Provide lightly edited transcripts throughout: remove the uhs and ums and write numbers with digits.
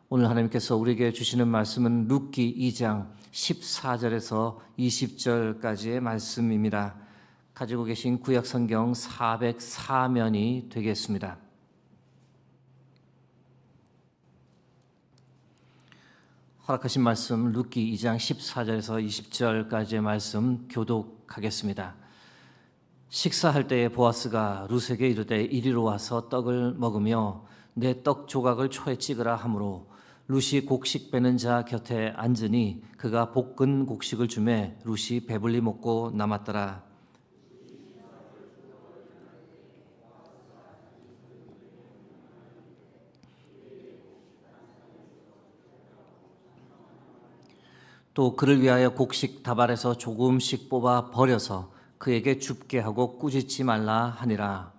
오늘 하나님께서 우리에게 주시는 말씀은 룻기 2장 14절에서 20절까지의 말씀입니다. 가지고 계신 구약 성경 404면이 되겠습니다. 허락하신 말씀 룻기 2장 14절에서 20절까지의 말씀 교독하겠습니다. 식사할 때에 보아스가 룻에게 이르되 이리로 와서 떡을 먹으며 내 떡 조각을 초에 찍으라 하므로 룻이 곡식 빼는 자 곁에 앉으니 그가 볶은 곡식을 주매 룻이 배불리 먹고 남았더라. 또 그를 위하여 곡식 다발에서 조금씩 뽑아 버려서 그에게 줍게 하고 꾸짖지 말라 하니라.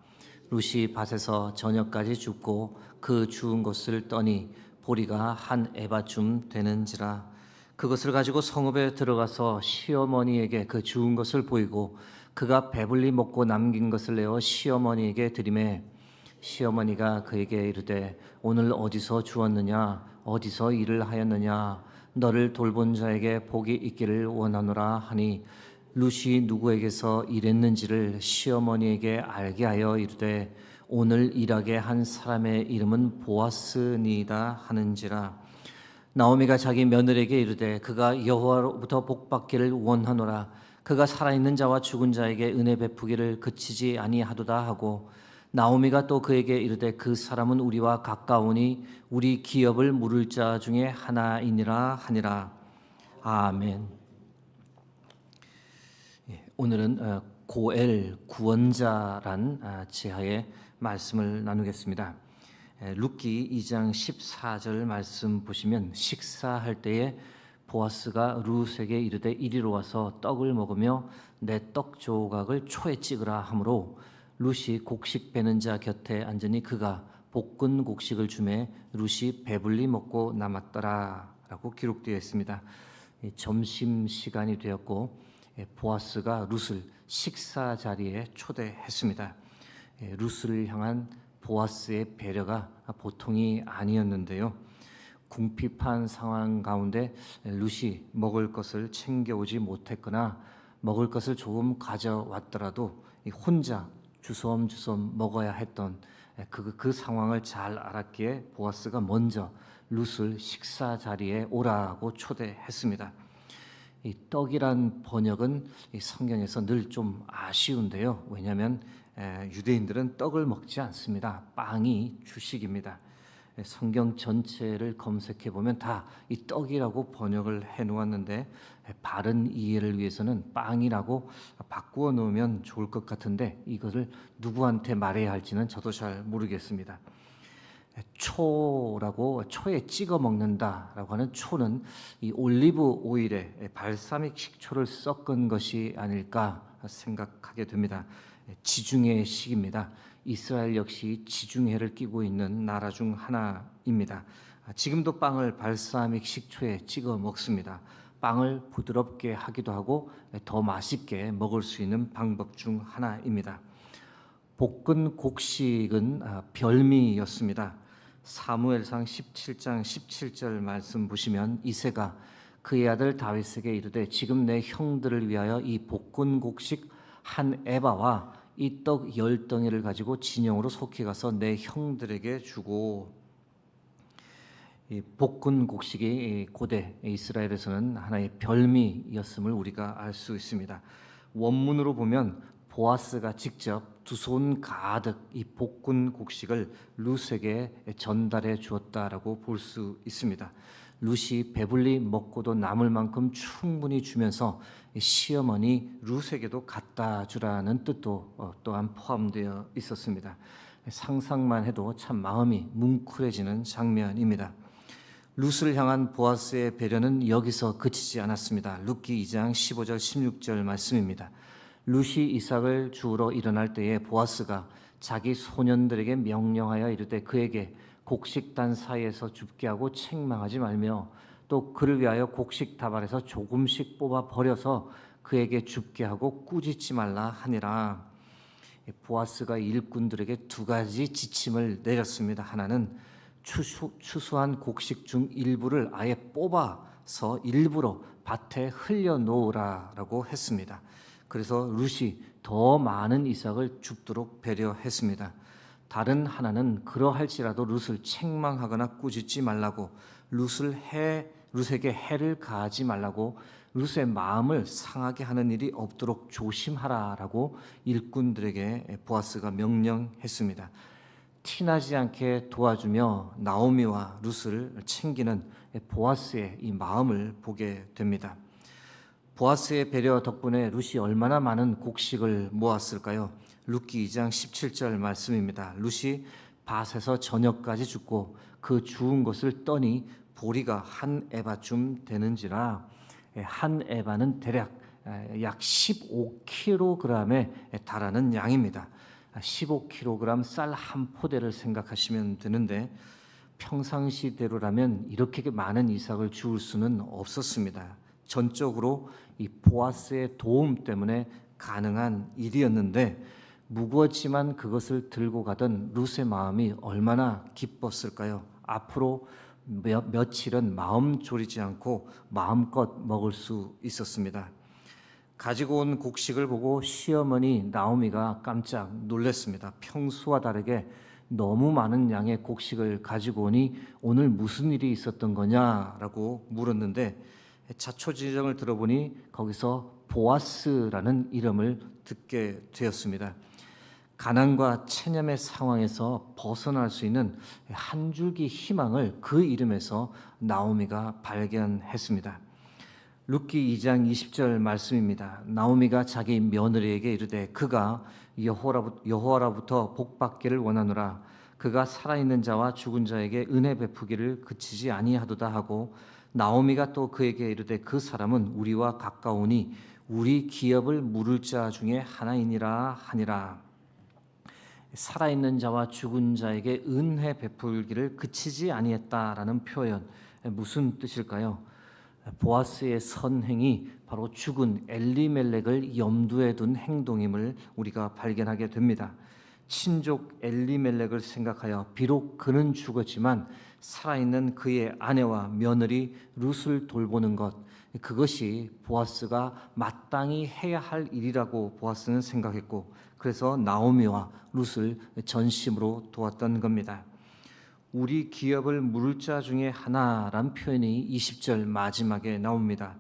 룻이 밭에서 저녁까지 줍고 그 주운 것을 떠니 보리가 한 에바쯤 되는지라. 그것을 가지고 성읍에 들어가서 시어머니에게 그 주운 것을 보이고 그가 배불리 먹고 남긴 것을 내어 시어머니에게 드리매 시어머니가 그에게 이르되 오늘 어디서 주었느냐 어디서 일을 하였느냐 너를 돌본 자에게 복이 있기를 원하노라 하니 룻이 누구에게서 일했는지를 시어머니에게 알게 하여 이르되 오늘 일하게 한 사람의 이름은 보아스니이다 하는지라. 나오미가 자기 며느리에게 이르되 그가 여호와로부터 복받기를 원하노라. 그가 살아있는 자와 죽은 자에게 은혜 베푸기를 그치지 아니하도다 하고 나오미가 또 그에게 이르되 그 사람은 우리와 가까우니 우리 기업을 물을 자 중에 하나이니라 하니라. 아멘. 오늘은 고엘 구원자란 제하의 말씀을 나누겠습니다. 룻기 2장 14절 말씀 보시면 식사할 때에 보아스가 룻에게 이르되 이리로 와서 떡을 먹으며 내 떡 조각을 초에 찍으라 하므로 룻이 곡식 빼는 자 곁에 앉으니 그가 볶은 곡식을 주매 룻이 배불리 먹고 남았더라 라고 기록되어 있습니다. 점심 시간이 되었고 보아스가 룻을 식사 자리에 초대했습니다. 룻을 향한 보아스의 배려가 보통이 아니었는데요. 궁핍한 상황 가운데 룻이 먹을 것을 챙겨오지 못했거나 먹을 것을 조금 가져왔더라도 혼자 주섬주섬 먹어야 했던 그 상황을 잘 알았기에 보아스가 먼저 룻을 식사 자리에 오라고 초대했습니다. 이 떡이란 번역은 이 성경에서 늘 좀 아쉬운데요. 왜냐하면 유대인들은 떡을 먹지 않습니다. 빵이 주식입니다. 성경 전체를 검색해 보면 다 이 떡이라고 번역을 해 놓았는데 바른 이해를 위해서는 빵이라고 바꾸어 놓으면 좋을 것 같은데 이것을 누구한테 말해야 할지는 저도 잘 모르겠습니다. 초라고 초에 찍어 먹는다라고 하는 초는 이 올리브 오일에 발사믹 식초를 섞은 것이 아닐까 생각하게 됩니다. 지중해 식입니다. 이스라엘 역시 지중해를 끼고 있는 나라 중 하나입니다. 지금도 빵을 발사믹 식초에 찍어 먹습니다. 빵을 부드럽게 하기도 하고 더 맛있게 먹을 수 있는 방법 중 하나입니다. 볶은 곡식은 별미였습니다. 사무엘상 17장 17절 말씀 보시면 이새가 그의 아들 다윗에게 이르되 지금 내 형들을 위하여 이 볶은 곡식 한 에바와 이 떡 10덩이를 가지고 진영으로 속히 가서 내 형들에게 주고. 이 볶은 곡식이 고대 이스라엘에서는 하나의 별미였음을 우리가 알 수 있습니다. 원문으로 보면 보아스가 직접 두 손 가득 이 볶은 곡식을 룻에게 전달해 주었다라고 볼 수 있습니다. 룻이 배불리 먹고도 남을 만큼 충분히 주면서 시어머니 룻에게도 갖다 주라는 뜻도 또한 포함되어 있었습니다. 상상만 해도 참 마음이 뭉클해지는 장면입니다. 룻을 향한 보아스의 배려는 여기서 그치지 않았습니다. 룻기 2장 15절 16절 말씀입니다. 룻이 이삭을 주우러 일어날 때에 보아스가 자기 소년들에게 명령하여 이르되 그에게 곡식단 사이에서 줍게 하고 책망하지 말며 또 그를 위하여 곡식 다발에서 조금씩 뽑아 버려서 그에게 줍게 하고 꾸짖지 말라 하니라. 보아스가 일꾼들에게 두 가지 지침을 내렸습니다. 하나는 추수한 곡식 중 일부를 아예 뽑아서 일부러 밭에 흘려 놓으라라고 했습니다. 그래서 룻이 더 많은 이삭을 줍도록 배려했습니다. 다른 하나는 그러할지라도 룻을 책망하거나 꾸짖지 말라고, 룻에게 해를 가하지 말라고, 룻의 마음을 상하게 하는 일이 없도록 조심하라라고 일꾼들에게 보아스가 명령했습니다. 티나지 않게 도와주며 나오미와 룻을 챙기는 보아스의 이 마음을 보게 됩니다. 보아스의 배려 덕분에 룻이 얼마나 많은 곡식을 모았을까요? 룻기 2장 17절 말씀입니다. 룻이 밭에서 저녁까지 줍고 그 주운 것을 떠니 보리가 한 에바쯤 되는지라. 한 에바는 대략 약 15kg에 달하는 양입니다. 15kg 쌀 한 포대를 생각하시면 되는데, 평상시대로라면 이렇게 많은 이삭을 주울 수는 없었습니다. 전적으로 이 보아스의 도움 때문에 가능한 일이었는데, 무거웠지만 그것을 들고 가던 룻의 마음이 얼마나 기뻤을까요? 앞으로 며칠은 마음 졸이지 않고 마음껏 먹을 수 있었습니다. 가지고 온 곡식을 보고 시어머니 나오미가 깜짝 놀랐습니다. 평소와 다르게 너무 많은 양의 곡식을 가지고 오니 오늘 무슨 일이 있었던 거냐라고 물었는데, 자초지정을 들어보니 거기서 보아스라는 이름을 듣게 되었습니다. 가난과 체념의 상황에서 벗어날 수 있는 한 줄기 희망을 그 이름에서 나오미가 발견했습니다. 룻기 2장 20절 말씀입니다. 나오미가 자기 며느리에게 이르되 그가 여호와로부터 복받기를 원하노라. 그가 살아있는 자와 죽은 자에게 은혜 베푸기를 그치지 아니하도다 하고, 나오미가 또 그에게 이르되 그 사람은 우리와 가까우니 우리 기업을 물을 자 중에 하나이니라 하니라. 살아있는 자와 죽은 자에게 은혜 베풀기를 그치지 아니했다라는 표현, 무슨 뜻일까요? 보아스의 선행이 바로 죽은 엘리멜렉을 염두에 둔 행동임을 우리가 발견하게 됩니다. 친족 엘리멜렉을 생각하여 비록 그는 죽었지만 살아있는 그의 아내와 며느리 룻을 돌보는 것, 그것이 보아스가 마땅히 해야 할 일이라고 보아스는 생각했고, 그래서 나오미와 룻을 전심으로 도왔던 겁니다. 우리 기업을 물을 자 중에 하나란 표현이 20절 마지막에 나옵니다.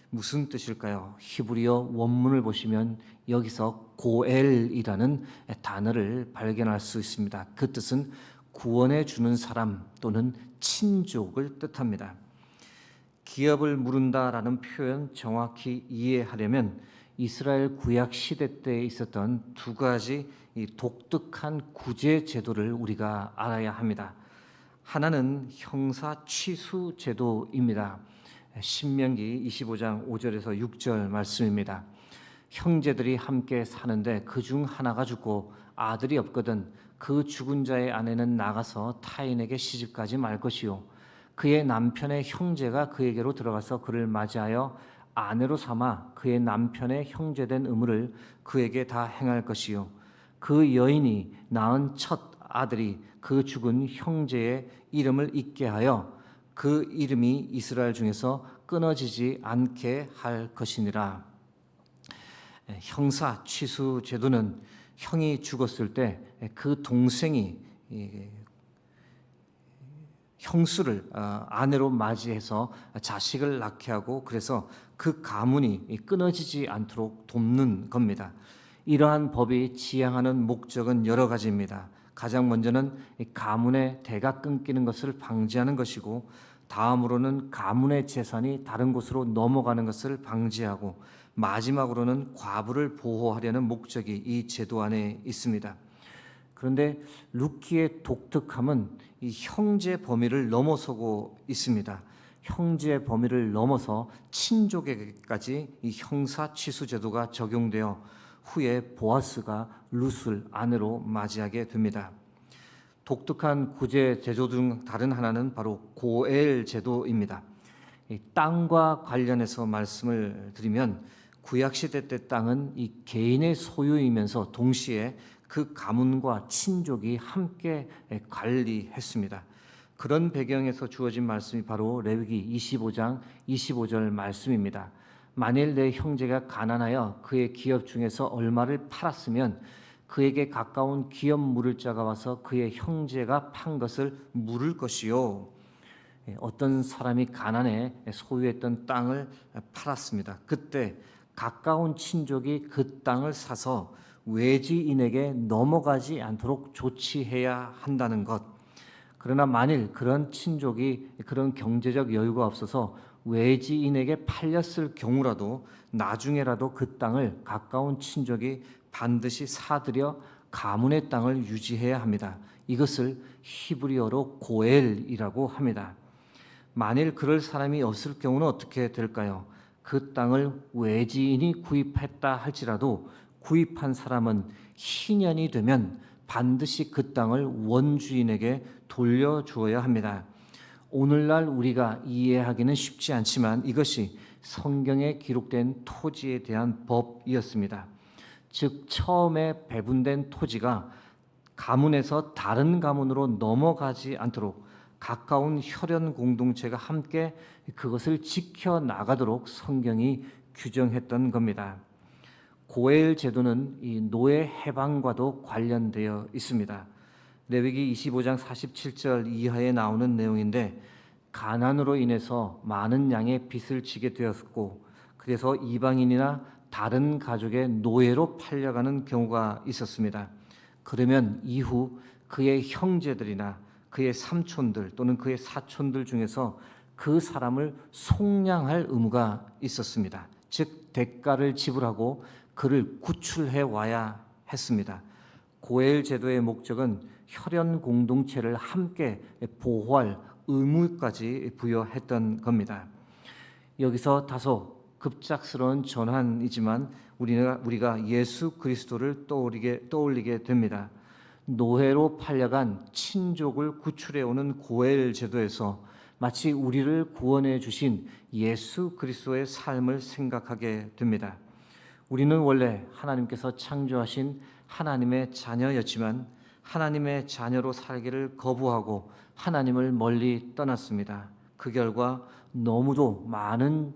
무슨 뜻일까요? 히브리어 원문을 보시면 여기서 고엘이라는 단어를 발견할 수 있습니다. 그 뜻은 구원해 주는 사람 또는 친족을 뜻합니다. 기업을 물은다라는 표현 정확히 이해하려면 이스라엘 구약 시대 때에 있었던 두 가지 독특한 구제 제도를 우리가 알아야 합니다. 하나는 형사 취수 제도입니다. 신명기 25장 5절에서 6절 말씀입니다. 형제들이 함께 사는데 그중 하나가 죽고 아들이 없거든 그 죽은 자의 아내는 나가서 타인에게 시집가지 말 것이요, 그의 남편의 형제가 그에게로 들어가서 그를 맞이하여 아내로 삼아 그의 남편의 형제된 의무를 그에게 다 행할 것이요, 그 여인이 낳은 첫 아들이 그 죽은 형제의 이름을 잊게 하여 그 이름이 이스라엘 중에서 끊어지지 않게 할 것이니라. 형사 취수 제도는 형이 죽었을 때 그 동생이 형수를 아내로 맞이해서 자식을 낳게 하고, 그래서 그 가문이 끊어지지 않도록 돕는 겁니다. 이러한 법이 지향하는 목적은 여러 가지입니다. 가장 먼저는 가문의 대가 끊기는 것을 방지하는 것이고, 다음으로는 가문의 재산이 다른 곳으로 넘어가는 것을 방지하고, 마지막으로는 과부를 보호하려는 목적이 이 제도 안에 있습니다. 그런데 룻기의 독특함은 이 형제 범위를 넘어서고 있습니다. 형제 범위를 넘어서 친족에게까지 이 형사 취수 제도가 적용되어 후에 보아스가 룻을 아내로 맞이하게 됩니다. 독특한 구제 제도 중 다른 하나는 바로 고엘 제도입니다. 이 땅과 관련해서 말씀을 드리면, 구약시대 때 땅은 이 개인의 소유이면서 동시에 그 가문과 친족이 함께 관리했습니다. 그런 배경에서 주어진 말씀이 바로 레위기 25장 25절 말씀입니다. 만일 내 형제가 가난하여 그의 기업 중에서 얼마를 팔았으면 그에게 가까운 기업 물을 자가 와서 그의 형제가 판 것을 물을 것이요. 어떤 사람이 가난해 소유했던 땅을 팔았습니다. 그때 가까운 친족이 그 땅을 사서 외지인에게 넘어가지 않도록 조치해야 한다는 것. 그러나 만일 그런 친족이 그런 경제적 여유가 없어서 외지인에게 팔렸을 경우라도 나중에라도 그 땅을 가까운 친족이 반드시 사들여 가문의 땅을 유지해야 합니다. 이것을 히브리어로 고엘이라고 합니다. 만일 그럴 사람이 없을 경우는 어떻게 될까요? 그 땅을 외지인이 구입했다 할지라도 구입한 사람은 희년이 되면 반드시 그 땅을 원주인에게 돌려주어야 합니다. 오늘날 우리가 이해하기는 쉽지 않지만 이것이 성경에 기록된 토지에 대한 법이었습니다. 즉 처음에 배분된 토지가 가문에서 다른 가문으로 넘어가지 않도록 가까운 혈연 공동체가 함께 그것을 지켜나가도록 성경이 규정했던 겁니다. 고엘 제도는 이 노예 해방과도 관련되어 있습니다. 레위기 25장 47절 이하에 나오는 내용인데 가난으로 인해서 많은 양의 빚을 지게 되었고 그래서 이방인이나 다른 가족의 노예로 팔려가는 경우가 있었습니다. 그러면 이후 그의 형제들이나 그의 삼촌들 또는 그의 사촌들 중에서 그 사람을 속량할 의무가 있었습니다. 즉 대가를 지불하고 그를 구출해 와야 했습니다. 고엘 제도의 목적은 혈연 공동체를 함께 보호할 의무까지 부여했던 겁니다. 여기서 다소 급작스러운 전환이지만 우리가 예수 그리스도를 떠올리게 됩니다. 노예로 팔려간 친족을 구출해 오는 고엘 제도에서 마치 우리를 구원해 주신 예수 그리스도의 삶을 생각하게 됩니다. 우리는 원래 하나님께서 창조하신 하나님의 자녀였지만 하나님의 자녀로 살기를 거부하고 하나님을 멀리 떠났습니다. 그 결과 너무도 많은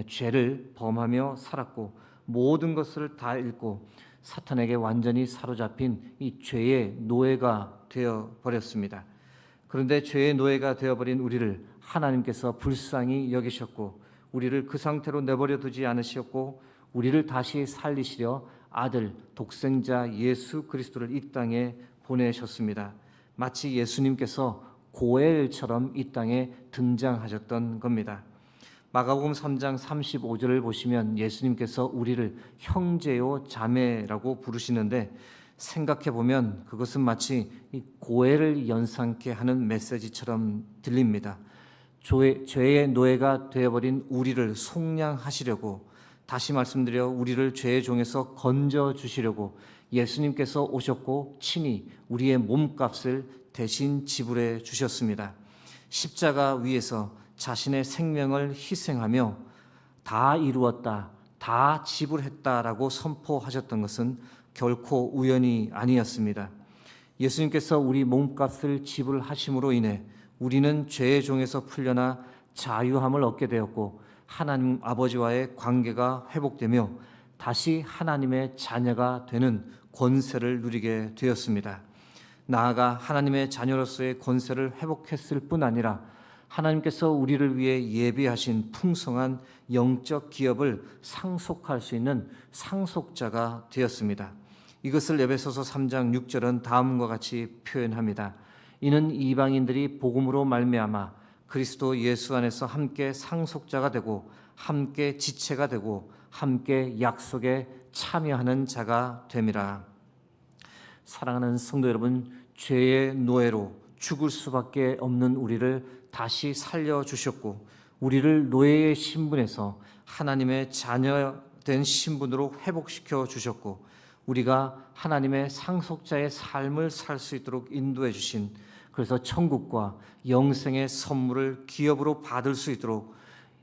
죄를 범하며 살았고 모든 것을 다 잃고 사탄에게 완전히 사로잡힌 이 죄의 노예가 되어 버렸습니다. 그런데 죄의 노예가 되어버린 우리를 하나님께서 불쌍히 여기셨고 우리를 그 상태로 내버려 두지 않으셨고 우리를 다시 살리시려 아들 독생자 예수 그리스도를 이 땅에 보내셨습니다. 마치 예수님께서 고엘처럼 이 땅에 등장하셨던 겁니다. 마가복음 3장 35절을 보시면 예수님께서 우리를 형제요 자매라고 부르시는데 생각해 보면 그것은 마치 고엘을 연상케 하는 메시지처럼 들립니다. 죄의 노예가 되어버린 우리를 속량하시려고 다시 말씀드려 우리를 죄의 종에서 건져 주시려고 예수님께서 오셨고 친히 우리의 몸값을 대신 지불해 주셨습니다. 십자가 위에서 자신의 생명을 희생하며 다 이루었다, 다 지불했다라고 선포하셨던 것은 결코 우연이 아니었습니다. 예수님께서 우리 몸값을 지불하심으로 인해 우리는 죄의 종에서 풀려나 자유함을 얻게 되었고 하나님 아버지와의 관계가 회복되며 다시 하나님의 자녀가 되는 권세를 누리게 되었습니다. 나아가 하나님의 자녀로서의 권세를 회복했을 뿐 아니라 하나님께서 우리를 위해 예비하신 풍성한 영적 기업을 상속할 수 있는 상속자가 되었습니다. 이것을 에베소서 3장 6절은 다음과 같이 표현합니다. 이는 이방인들이 복음으로 말미암아 그리스도 예수 안에서 함께 상속자가 되고 함께 지체가 되고 함께 약속에 참여하는 자가 됨이라. 사랑하는 성도 여러분, 죄의 노예로 죽을 수밖에 없는 우리를 다시 살려주셨고 우리를 노예의 신분에서 하나님의 자녀된 신분으로 회복시켜 주셨고 우리가 하나님의 상속자의 삶을 살 수 있도록 인도해 주신, 그래서 천국과 영생의 선물을 기업으로 받을 수 있도록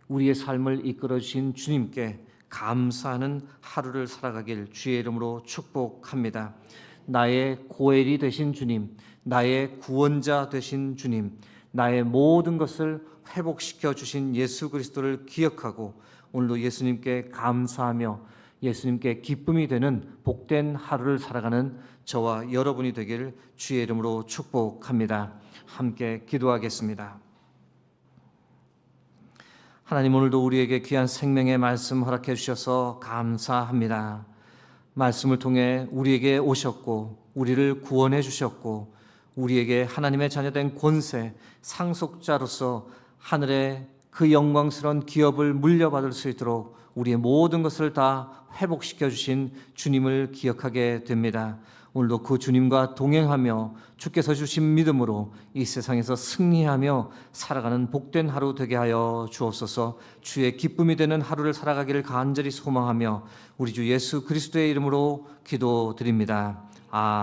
우리의 삶을 이끌어 주신 주님께 감사하는 하루를 살아가길 주의 이름으로 축복합니다. 나의 고엘이 되신 주님, 나의 구원자 되신 주님, 나의 모든 것을 회복시켜 주신 예수 그리스도를 기억하고 오늘도 예수님께 감사하며 예수님께 기쁨이 되는 복된 하루를 살아가는 저와 여러분이 되길 주의 이름으로 축복합니다. 함께 기도하겠습니다. 하나님, 오늘도 우리에게 귀한 생명의 말씀 허락해 주셔서 감사합니다. 말씀을 통해 우리에게 오셨고 우리를 구원해 주셨고 우리에게 하나님의 자녀된 권세, 상속자로서 하늘의 그 영광스러운 기업을 물려받을 수 있도록 우리의 모든 것을 다 회복시켜 주신 주님을 기억하게 됩니다. 오늘도 그 주님과 동행하며 주께서 주신 믿음으로 이 세상에서 승리하며 살아가는 복된 하루 되게 하여 주옵소서. 주의 기쁨이 되는 하루를 살아가기를 간절히 소망하며 우리 주 예수 그리스도의 이름으로 기도드립니다. 아멘.